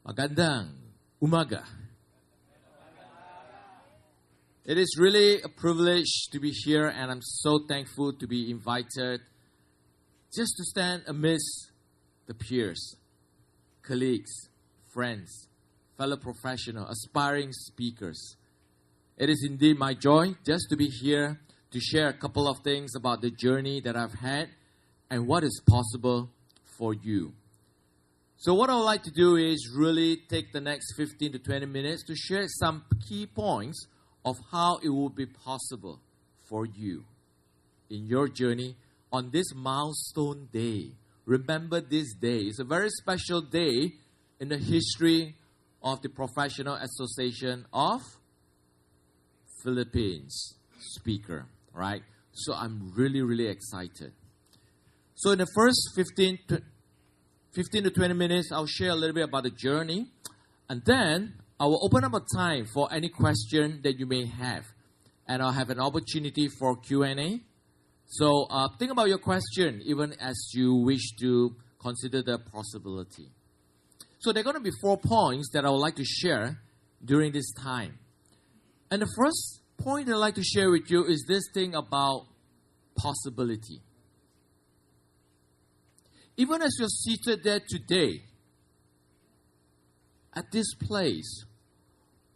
Magandang umaga. It is really a privilege to be here, and I'm so thankful to be invited just to stand amidst the peers, colleagues, friends, fellow professionals, aspiring speakers. It is indeed my joy just to be here to share a couple of things about the journey that I've had and what is possible for you. So what I would like to do is really take the next 15 to 20 minutes to share some key points of how it will be possible for you in your journey on this milestone day. Remember this day. It's a very special day in the history of the Professional Association of Philippines speaker, right? So I'm really excited. So in the first 15 to 20 minutes, I'll share a little bit about the journey. And then I will open up a time for any question that you may have. And I'll have an opportunity for Q&A. So think about your question even as you wish to consider the possibility. So there are going to be 4 points that I would like to share during this time. And the first point I'd like to share with you is this thing about possibility. Even as you're seated there today, at this place,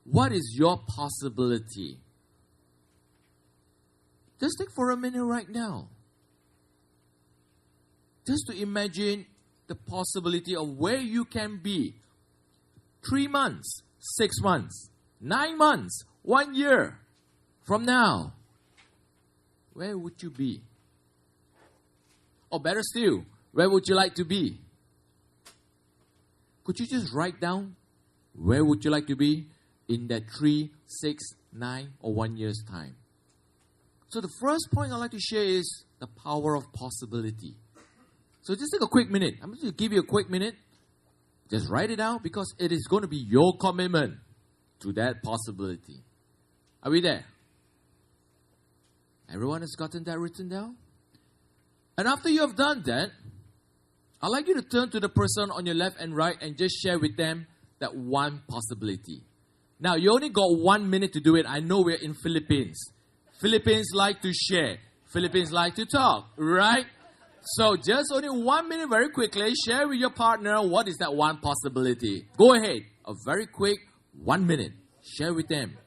what is your possibility? Just think for a minute right now. Just to imagine the possibility of where you can be 3 months, 6 months, 9 months, 1 year from now. Where would you be? Or better still, where would you like to be? Could you just write down where would you like to be in that 3, 6, 9, or 1 year's time? So the first point I'd like to share is the power of possibility. So just take a quick minute. I'm going to give you a quick minute. Just write it out because it is going to be your commitment to that possibility. Are we there? Everyone has gotten that written down? And after you have done that, I'd like you to turn to the person on your left and right and just share with them that one possibility. Now, you only got 1 minute to do it. I know we're in Philippines. Philippines like to share. Philippines like to talk, right? So just only 1 minute very quickly. Share with your partner what is that one possibility. Go ahead. A very quick 1 minute. Share with them.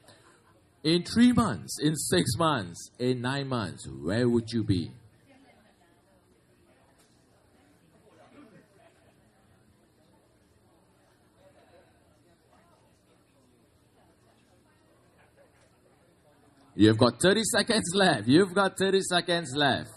In 3 months, in 6 months, in 9 months, where would you be? You've got 30 seconds left. You've got 30 seconds left.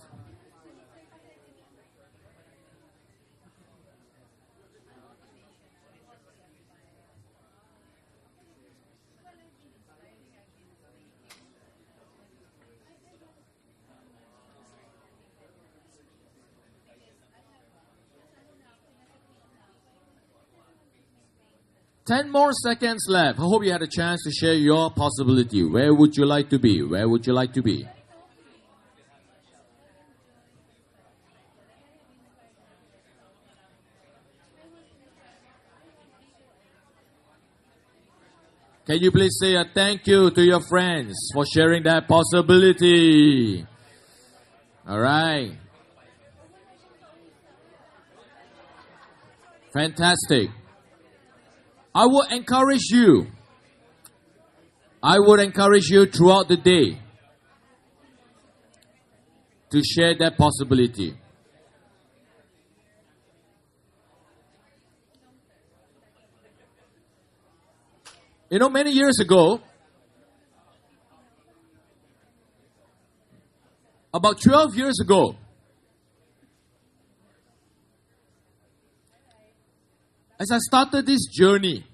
Ten more seconds left. I hope you had a chance to share your possibility. Where would you like to be? Where would you like to be? Can you please say a thank you to your friends for sharing that possibility? All right. Fantastic. I would encourage you throughout the day to share that possibility. You know, many years ago, about 12 years ago, as I started this journey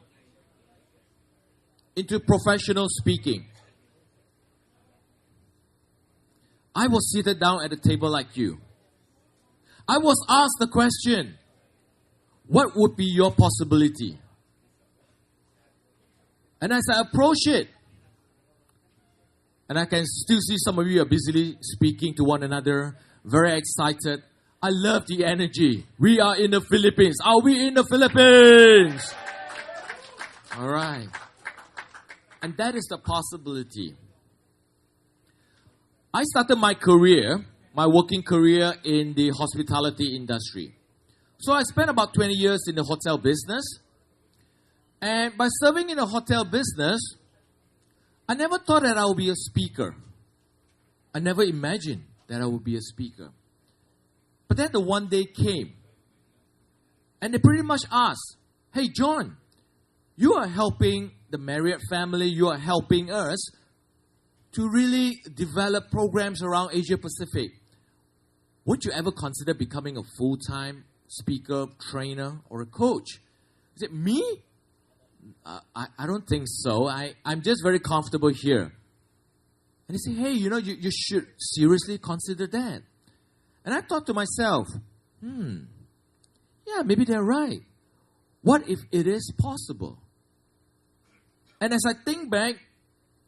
into professional speaking, I was seated down at a table like you. I was asked the question, what would be your possibility? And as I approach it, and I can still see some of you are busily speaking to one another, very excited. I love the energy. We are in the Philippines. Are we in the Philippines? All right. And that is the possibility. I started my career, my working career in the hospitality industry. So I spent about 20 years in the hotel business. And by serving in the hotel business, I never thought that I would be a speaker. I never imagined that I would be a speaker. But then the one day came. And they pretty much asked, hey, John, you are helping the Marriott family, you are helping us to really develop programs around Asia Pacific. Would you ever consider becoming a full-time speaker, trainer, or a coach? I said, me? I don't think so. I'm just very comfortable here. And he said, hey, you should seriously consider that. And I thought to myself, yeah, maybe they're right. What if it is possible? And as I think back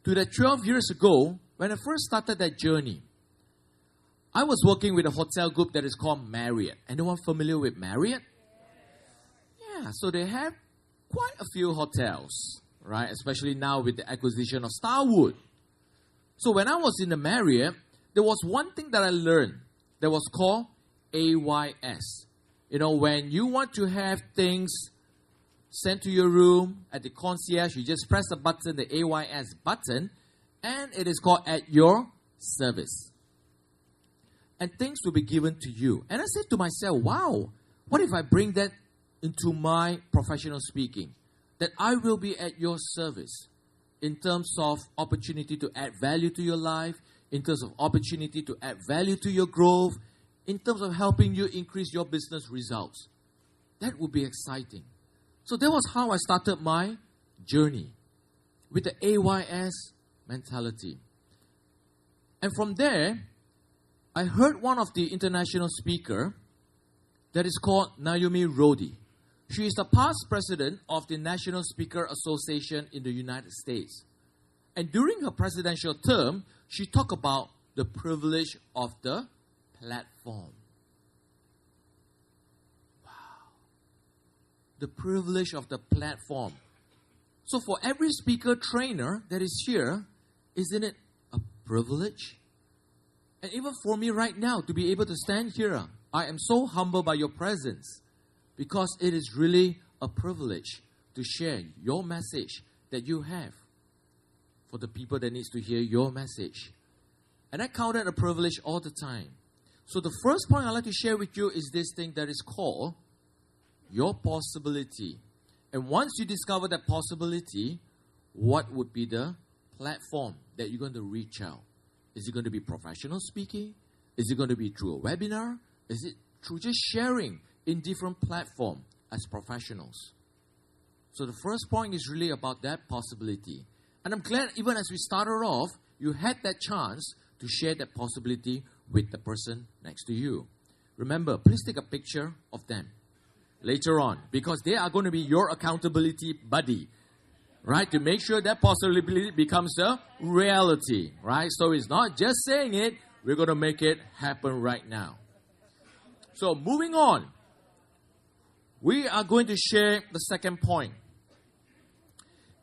to that 12 years ago, when I first started that journey, I was working with a hotel group that is called Marriott. Anyone familiar with Marriott? Yeah, so they have quite a few hotels, right? Especially now with the acquisition of Starwood. So when I was in the Marriott, there was one thing that I learned that was called AYS. When you want to have things sent to your room at the concierge, you just press the button, the AYS button, and it is called at your service. And things will be given to you. And I said to myself, wow, what if I bring that into my professional speaking? That I will be at your service in terms of opportunity to add value to your life, in terms of opportunity to add value to your growth, in terms of helping you increase your business results. That would be exciting. So that was how I started my journey, with the AYS mentality. And from there, I heard one of the international speaker that is called Naomi Rodi. She is the past president of the National Speaker Association in the United States. And during her presidential term, she talked about the privilege of the platform. The privilege of the platform. So for every speaker trainer that is here, isn't it a privilege? And even for me right now to be able to stand here, I am so humbled by your presence, because it is really a privilege to share your message that you have for the people that needs to hear your message. And I count that a privilege all the time. So the first point I'd like to share with you is this thing that is called your possibility. And once you discover that possibility, what would be the platform that you're going to reach out? Is it going to be professional speaking? Is it going to be through a webinar? Is it through just sharing in different platforms as professionals? So the first point is really about that possibility. And I'm glad even as we started off, you had that chance to share that possibility with the person next to you. Remember, please take a picture of them later on, because they are going to be your accountability buddy, right? To make sure that possibility becomes a reality, right? So it's not just saying it, we're going to make it happen right now. So moving on, we are going to share the second point.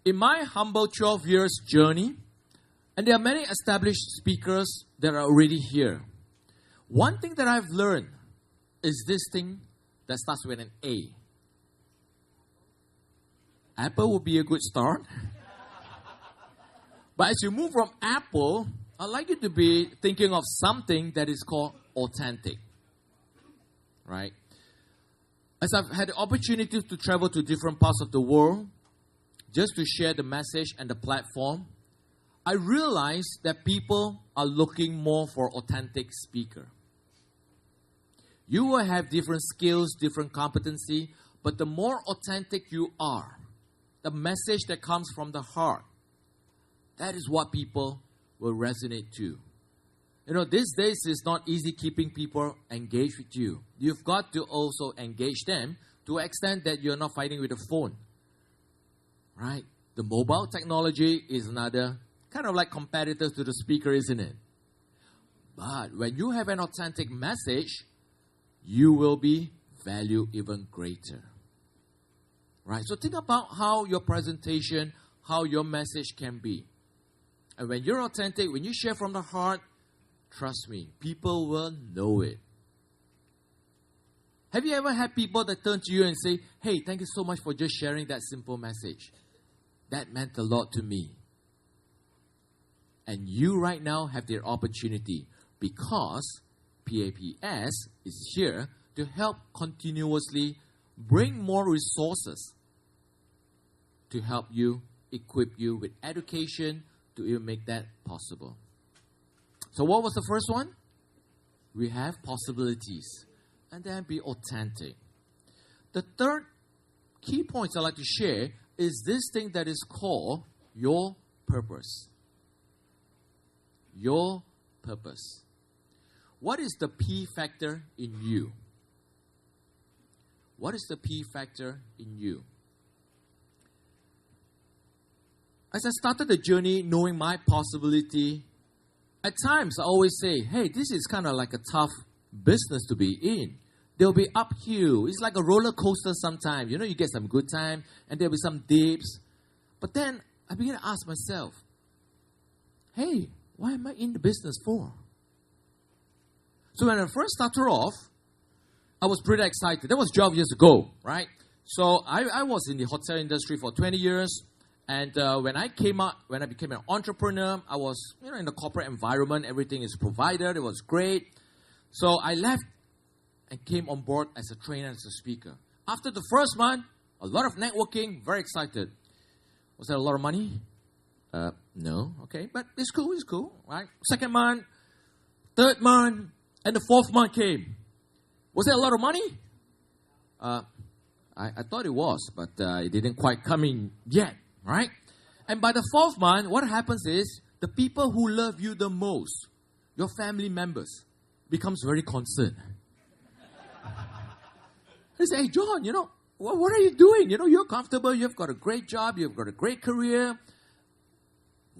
In my humble 12 years journey, and there are many established speakers that are already here, one thing that I've learned is this thing that starts with an A. Apple would be a good start. But as you move from Apple, I'd like you to be thinking of something that is called authentic. Right? As I've had the opportunity to travel to different parts of the world, just to share the message and the platform, I realized that people are looking more for authentic speaker. You will have different skills, different competency, but the more authentic you are, the message that comes from the heart, that is what people will resonate to. These days it's not easy keeping people engaged with you. You've got to also engage them to an extent that you're not fighting with a phone. Right? The mobile technology is another kind of like competitor to the speaker, isn't it? But when you have an authentic message, you will be valued even greater. Right? So think about how your presentation, how your message can be. And when you're authentic, when you share from the heart, trust me, people will know it. Have you ever had people that turn to you and say, hey, thank you so much for just sharing that simple message. That meant a lot to me. And you right now have the opportunity because PAPS is here to help continuously bring more resources to help you, equip you with education to even make that possible. So what was the first one? We have possibilities. And then be authentic. The third key points I'd like to share is this thing that is called your purpose. Your purpose. What is the P factor in you? What is the P factor in you? As I started the journey knowing my possibility, at times I always say, hey, this is kind of like a tough business to be in. There'll be uphill. It's like a roller coaster sometimes. You get some good time and there'll be some dips. But then I begin to ask myself, hey, why am I in the business for? So when I first started off, I was pretty excited. That was 12 years ago, right? So I was in the hotel industry for 20 years. And when I became an entrepreneur, I was in the corporate environment. Everything is provided. It was great. So I left and came on board as a trainer, as a speaker. After the first month, a lot of networking, very excited. Was that a lot of money? No, okay, but it's cool, right? Second month, third month, and the fourth month came. Was that a lot of money? I thought it was, but it didn't quite come in yet, right? And by the fourth month, what happens is the people who love you the most, your family members, becomes very concerned. They say, hey, John, what are you doing? You're comfortable. You've got a great job. You've got a great career.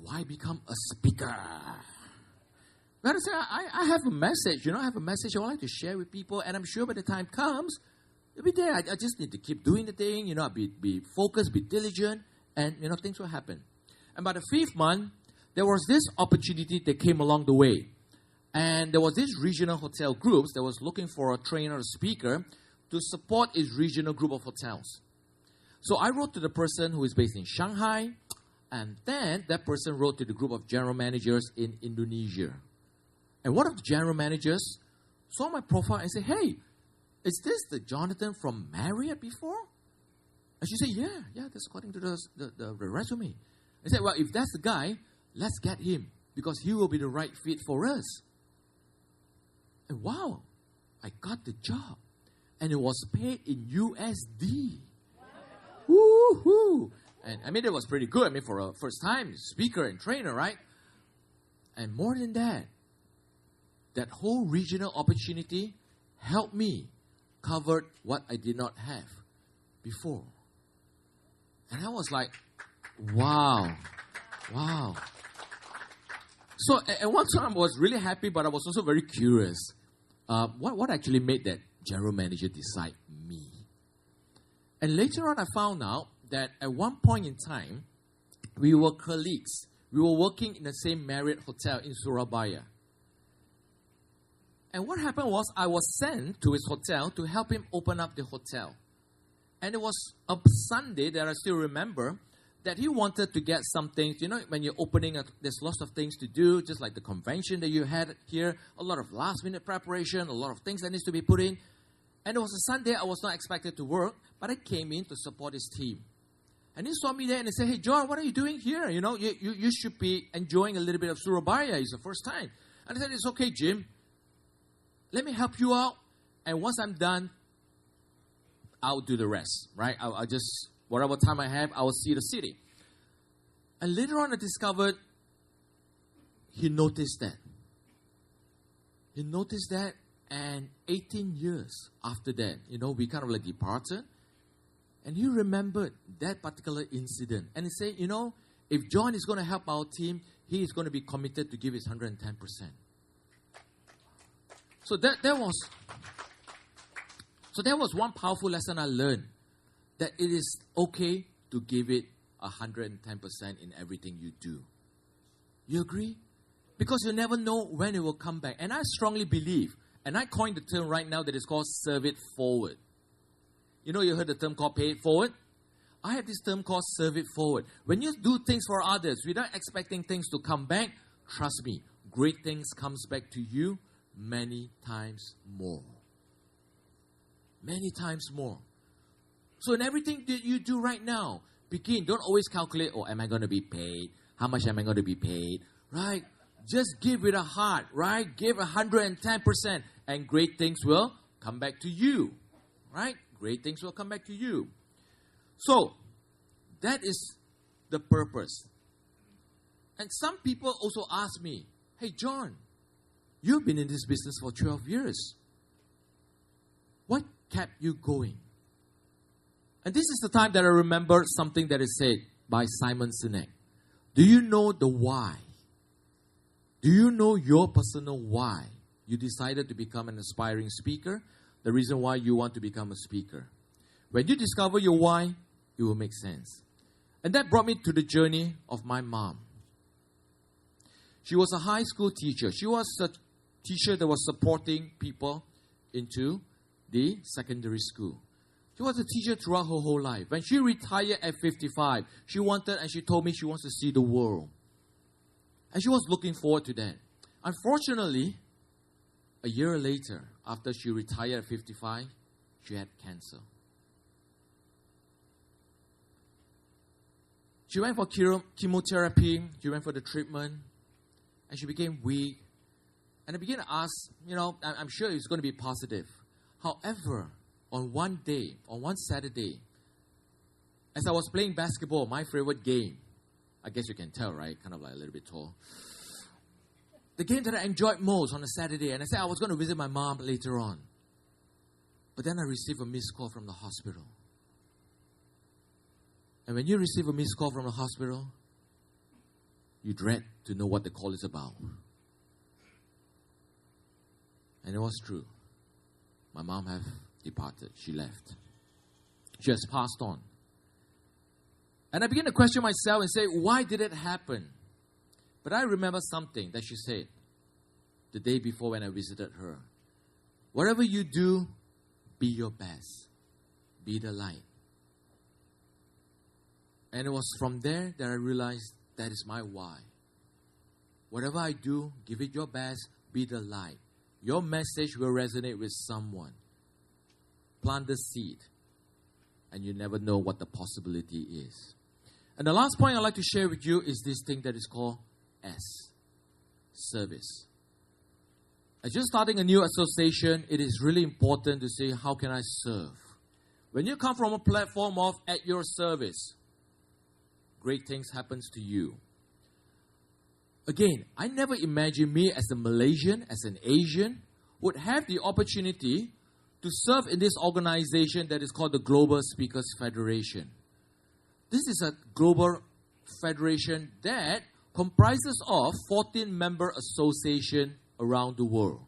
Why become a speaker? But I say, I have a message. I have a message I would like to share with people. And I'm sure by the time comes, it'll be there. I just need to keep doing the thing. Be focused, be diligent. And, things will happen. And by the fifth month, there was this opportunity that came along the way. And there was this regional hotel groups that was looking for a trainer or speaker to support its regional group of hotels. So I wrote to the person who is based in Shanghai, and then that person wrote to the group of general managers in Indonesia. And one of the general managers saw my profile and said, hey, is this the Jonathan from Marriott before? And she said, yeah, that's according to the resume. I said, well, if that's the guy, let's get him because he will be the right fit for us. And wow, I got the job. And it was paid in USD. Woo-hoo. And it was pretty good. For a first-time speaker and trainer, right? And more than that, that whole regional opportunity helped me cover what I did not have before. And I was like, wow. So at one time I was really happy, but I was also very curious. What actually made that general manager decide me? And later on I found out that at one point in time, we were colleagues. We were working in the same Marriott hotel in Surabaya. And what happened was I was sent to his hotel to help him open up the hotel. And it was a Sunday that I still remember that he wanted to get some things. When you're opening, there's lots of things to do, just like the convention that you had here, a lot of last-minute preparation, a lot of things that needs to be put in. And it was a Sunday, I was not expected to work, but I came in to support his team. And he saw me there and he said, hey, John, what are you doing here? You should be enjoying a little bit of Surabaya. It's the first time. And I said, it's okay, Jim. Let me help you out. And once I'm done, I'll do the rest, right? I'll just, whatever time I have, I will see the city. And later on, I discovered he noticed that. He noticed that, and 18 years after that, we kind of departed. And he remembered that particular incident. And he said, if John is going to help our team, he is going to be committed to give his 110%. So that was one powerful lesson I learned. that it is okay to give it 110% in everything you do. You agree? Because you never know when it will come back. And I strongly believe, and I coined the term right now that is called serve it forward. You know, you heard the term called pay it forward? I have this term called serve it forward. When you do things for others without expecting things to come back, trust me, great things comes back to you many times more. Many times more. So in everything that you do right now, don't always calculate, oh, am I going to be paid? How much am I going to be paid? Right? Just give with a heart, right? Give 110%, and great things will come back to you. Right? Great things will come back to you. So, that is the purpose. And some people also ask me, hey, John, you've been in this business for 12 years. What kept you going? And this is the time that I remember something that is said by Simon Sinek. Do you know the why? Do you know your personal why you decided to become an aspiring speaker? The reason why you want to become a speaker. When you discover your why, it will make sense. And that brought me to the journey of my mom. She was a high school teacher. She was a teacher that was supporting people into the secondary school. She was a teacher throughout her whole life. When she retired at 55, she told me she wants to see the world. And she was looking forward to that. Unfortunately, a year later, after she retired at 55, she had cancer. She went for chemotherapy, she went for the treatment, and she became weak. And I began to ask, I'm sure it's going to be positive. However, on one Saturday, as I was playing basketball, my favorite game, I guess you can tell, right? Kind of like a little bit tall. The game that I enjoyed most on a Saturday, and I said I was going to visit my mom later on. But then I received a missed call from the hospital. And when you receive a missed call from the hospital, you dread to know what the call is about. And it was true. My mom has departed. She left. She has passed on. And I began to question myself and say, why did it happen? But I remember something that she said the day before when I visited her. Whatever you do, be your best. Be the light. And it was from there that I realized that is my why. Whatever I do, give it your best, be the light. Your message will resonate with someone. Plant the seed, and you never know what the possibility is. And the last point I'd like to share with you is this thing that is called S, service. As you're starting a new association, it is really important to say, how can I serve? When you come from a platform of at your service, great things happens to you. Again, I never imagined me as a Malaysian, as an Asian, would have the opportunity to serve in this organization that is called the Global Speakers Federation. This is a global federation that comprises of 14 member associations around the world.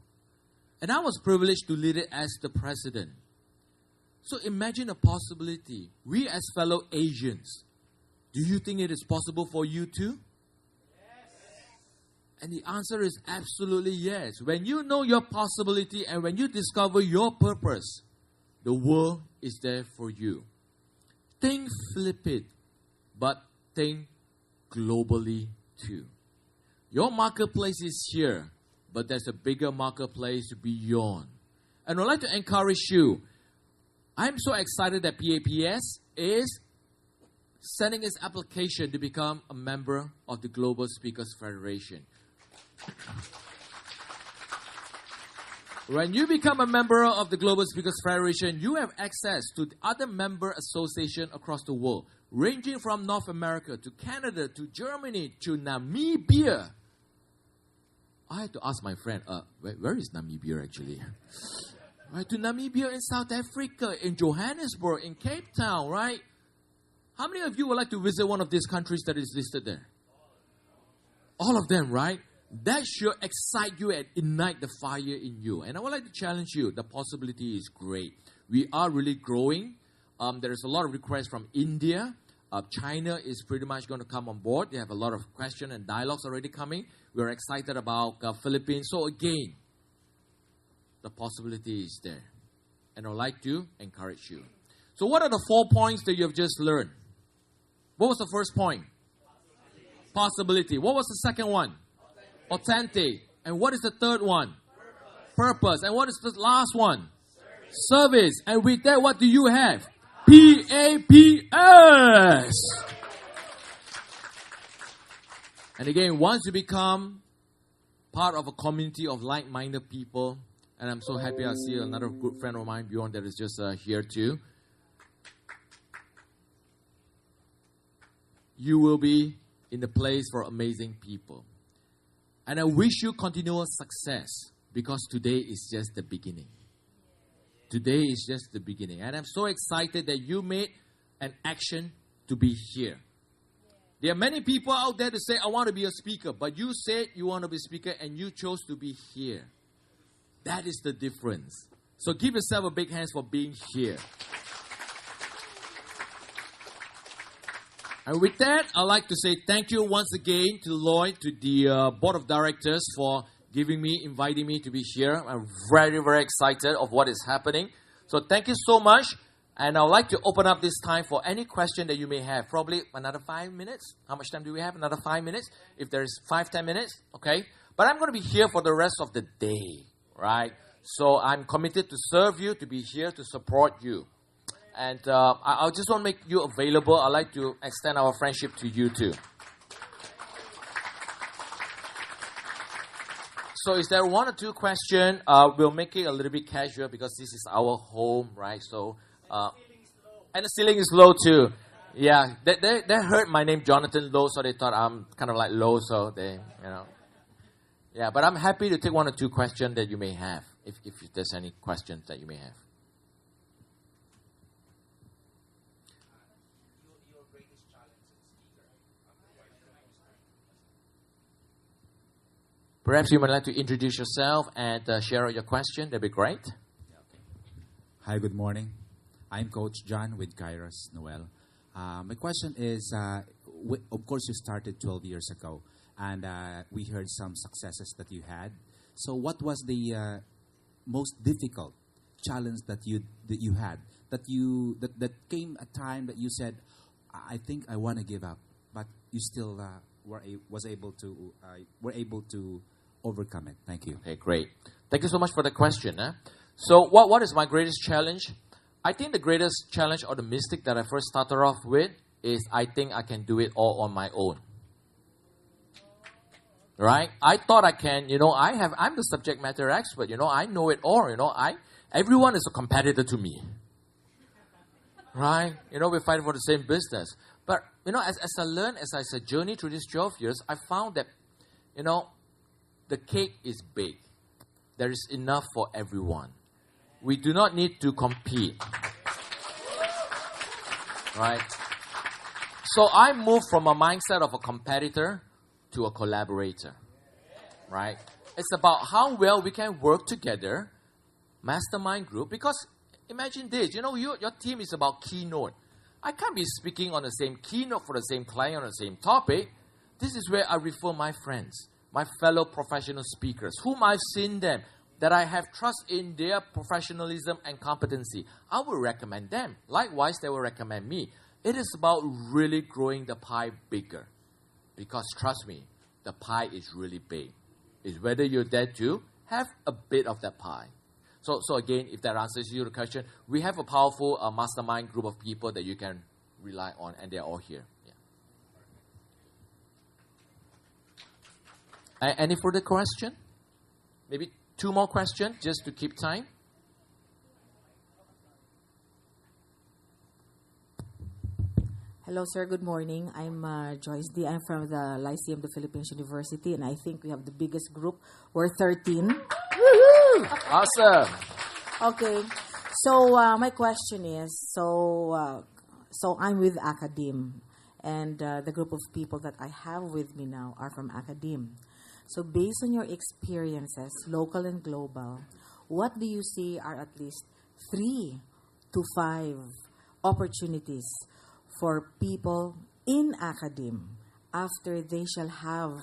And I was privileged to lead it as the president. So imagine a possibility. We as fellow Asians, do you think it is possible for you too? And the answer is absolutely yes. When you know your possibility and when you discover your purpose, the world is there for you. Think flip it, but think globally too. Your marketplace is here, but there's a bigger marketplace beyond. And I'd like to encourage you. I'm so excited that PAPS is sending its application to become a member of the Global Speakers Federation. When you become a member of the Global Speakers Federation, you have access to the other member associations across the world, ranging from North America to Canada to Germany to Namibia. I had to ask my friend, where is Namibia actually? Right, to Namibia in South Africa, in Johannesburg, in Cape Town, right? How many of you would like to visit one of these countries that is listed there? All of them, right? That should excite you and ignite the fire in you. And I would like to challenge you. The possibility is great. We are really growing. There is a lot of requests from India. China is pretty much going to come on board. They have a lot of questions and dialogues already coming. We're excited about Philippines. So again, the possibility is there. And I'd like to encourage you. So what are the 4 points that you have just learned? What was the first point? Possibility. What was the second one? Authentic. And what is the third one? Purpose. And what is the last one? Service. And with that, what do you have? PAPS. And again, once you become part of a community of like-minded people, and I'm so happy I see another good friend of mine, Bjorn, that is just here too. You will be in the place for amazing people. And I wish you continual success, because today is just the beginning. Today is just the beginning. And I'm so excited that you made an action to be here. There are many people out there to say, I want to be a speaker. But you said you want to be a speaker and you chose to be here. That is the difference. So give yourself a big hand for being here. And with that, I'd like to say thank you once again to Lloyd, to the board of directors for inviting me to be here. I'm very, very excited of what is happening. So thank you so much. And I'd like to open up this time for any question that you may have. Probably another 5 minutes. How much time do we have? Another 5 minutes? If there's 5-10 minutes, okay. But I'm going to be here for the rest of the day, right? So I'm committed to serve you, to be here to support you. And I just want to make you available. I'd like to extend our friendship to you too. So is there 1 or 2 questions? We'll make it a little bit casual because this is our home, right? So, and the ceiling is low too. Yeah, they heard my name Jonathan Low, so they thought I'm kind of like low, so they, Yeah, but I'm happy to take 1 or 2 questions that you may have, if there's any questions that you may have. Perhaps you would like to introduce yourself and share your question. That'd be great. Hi, good morning. I'm Coach John with Kairos Noel. My question is, of course, you started 12 years ago, and we heard some successes that you had. So what was the most difficult challenge that you had? That came a time that you said, I think I want to give up, but you still were able to overcome it. Thank you. Okay, great. Thank you so much for the question. So what is my greatest challenge? I think the greatest challenge or the mistake that I first started off with is I think I can do it all on my own. Right? I thought I can, I'm the subject matter expert, I know it all, everyone is a competitor to me. Right? We fight for the same business. But, as I learned, as I journey through these 12 years, I found that, the cake is big. There is enough for everyone. We do not need to compete. Right? So I moved from a mindset of a competitor to a collaborator. Right? It's about how well we can work together, mastermind group, because imagine this, your team is about keynote. I can't be speaking on the same keynote for the same client on the same topic. This is where I refer my friends, my fellow professional speakers, whom I've seen them, that I have trust in their professionalism and competency. I will recommend them. Likewise, they will recommend me. It is about really growing the pie bigger. Because trust me, the pie is really big. It's whether you're there to have a bit of that pie. So again, if that answers you the question, we have a powerful mastermind group of people that you can rely on, and they're all here. Yeah. Any further question? Maybe 2 more questions, just to keep time. Hello, sir. Good morning. I'm Joyce D. I'm from the Lyceum of the Philippines University, and I think we have the biggest group. We're 13. Woo-hoo! Awesome. Okay. So my question is, so I'm with Academe, and the group of people that I have with me now are from Academe. So based on your experiences, local and global, what do you see are at least 3 to 5 opportunities for people in academe after they shall have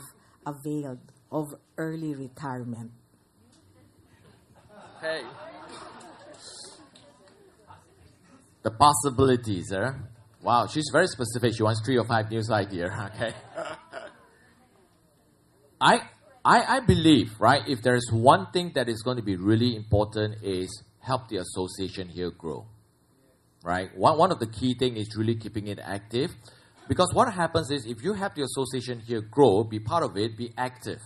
availed of early retirement? Hey. The possibilities, Wow, she's very specific. She wants 3 or 5 new slides here. Okay. I believe, right, if there is one thing that is going to be really important is help the association here grow. Right? One of the key things is really keeping it active. Because what happens is if you have the association here grow, be part of it, be active.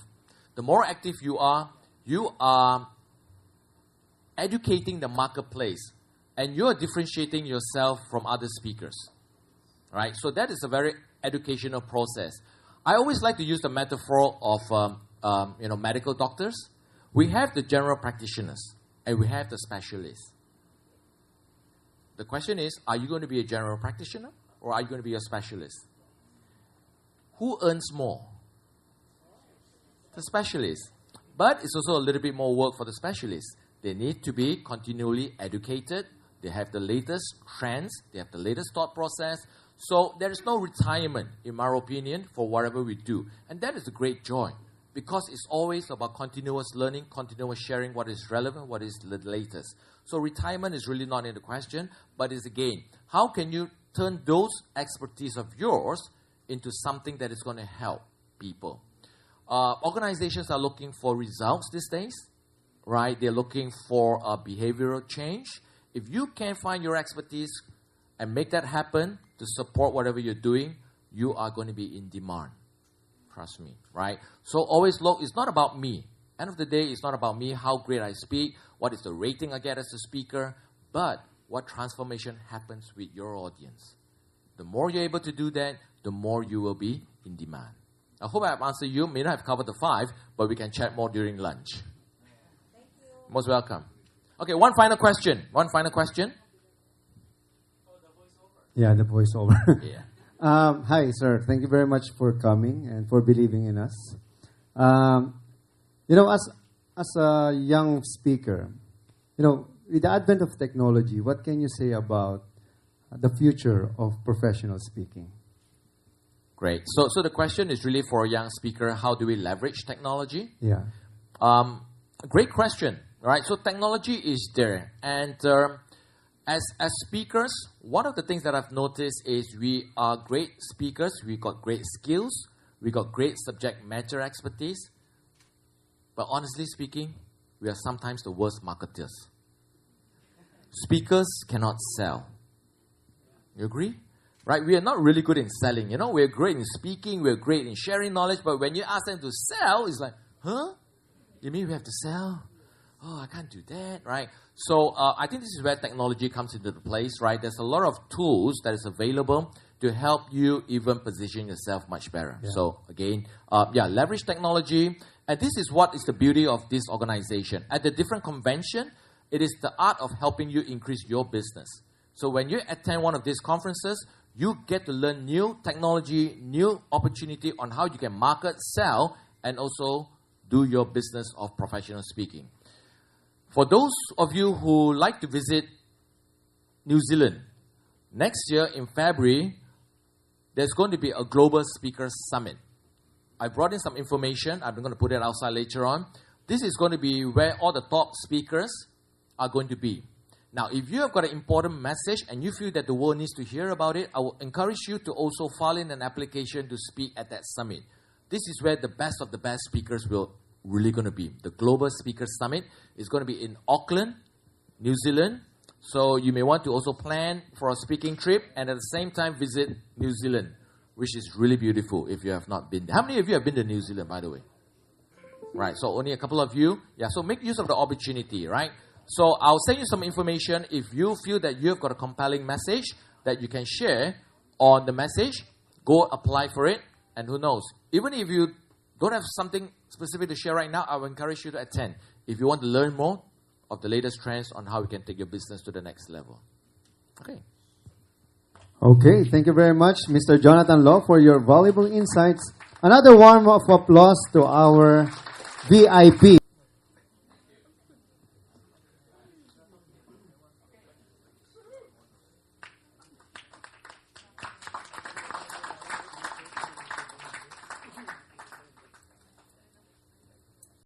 The more active you are educating the marketplace. And you are differentiating yourself from other speakers. Right? So that is a very educational process. I always like to use the metaphor of medical doctors. We have the general practitioners and we have the specialists. The question is, are you going to be a general practitioner or are you going to be a specialist? Who earns more? The specialist. But it's also a little bit more work for the specialists. They need to be continually educated. They have the latest trends. They have the latest thought process. So there is no retirement, in my opinion, for whatever we do. And that is a great joy because it's always about continuous learning, continuous sharing what is relevant, what is the latest. So retirement is really not in the question, but it's again, how can you turn those expertise of yours into something that is going to help people? Organizations are looking for results these days, right? They're looking for a behavioral change. If you can find your expertise and make that happen to support whatever you're doing, you are going to be in demand. Trust me, right? So always look, it's not about me. End of the day, it's not about me, how great I speak, what is the rating I get as a speaker, but what transformation happens with your audience. The more you're able to do that, the more you will be in demand. I hope I have answered you. May not have covered the 5, but we can chat more during lunch. Thank you. Most welcome. Okay, one final question. Yeah, the voiceover. Yeah. Hi, sir. Thank you very much for coming and for believing in us. As a young speaker, with the advent of technology, what can you say about the future of professional speaking? Great. So the question is really for a young speaker, how do we leverage technology? Yeah. Great question, right? So technology is there. And as speakers, one of the things that I've noticed is we are great speakers. We got great skills. We got great subject matter expertise. But honestly speaking, we are sometimes the worst marketers. Speakers cannot sell. You agree? Right? We are not really good in selling. We're great in speaking. We're great in sharing knowledge. But when you ask them to sell, it's like, huh? You mean we have to sell? Oh, I can't do that, right? So I think this is where technology comes into the place, right? There's a lot of tools that is available to help you even position yourself much better. Yeah. So again, leverage technology. And this is what is the beauty of this organization. At the different convention, it is the art of helping you increase your business. So when you attend one of these conferences, you get to learn new technology, new opportunity on how you can market, sell, and also do your business of professional speaking. For those of you who like to visit New Zealand, next year in February, there's going to be a Global Speakers Summit. I brought in some information. I'm going to put it outside later on. This is going to be where all the top speakers are going to be. Now, if you have got an important message and you feel that the world needs to hear about it, I will encourage you to also file in an application to speak at that summit. This is where the best of the best speakers will really going to be. The Global Speakers Summit is going to be in Auckland, New Zealand. So you may want to also plan for a speaking trip and at the same time visit New Zealand, which is really beautiful if you have not been there. How many of you have been to New Zealand, by the way? Right, so only a couple of you. Yeah, so make use of the opportunity, right? So I'll send you some information. If you feel that you've got a compelling message that you can share on the message, go apply for it. And who knows, even if you don't have something specific to share right now, I will encourage you to attend if you want to learn more of the latest trends on how we can take your business to the next level. Okay, thank you very much, Mr. Jonathan Law, for your valuable insights. Another warm of applause to our VIP.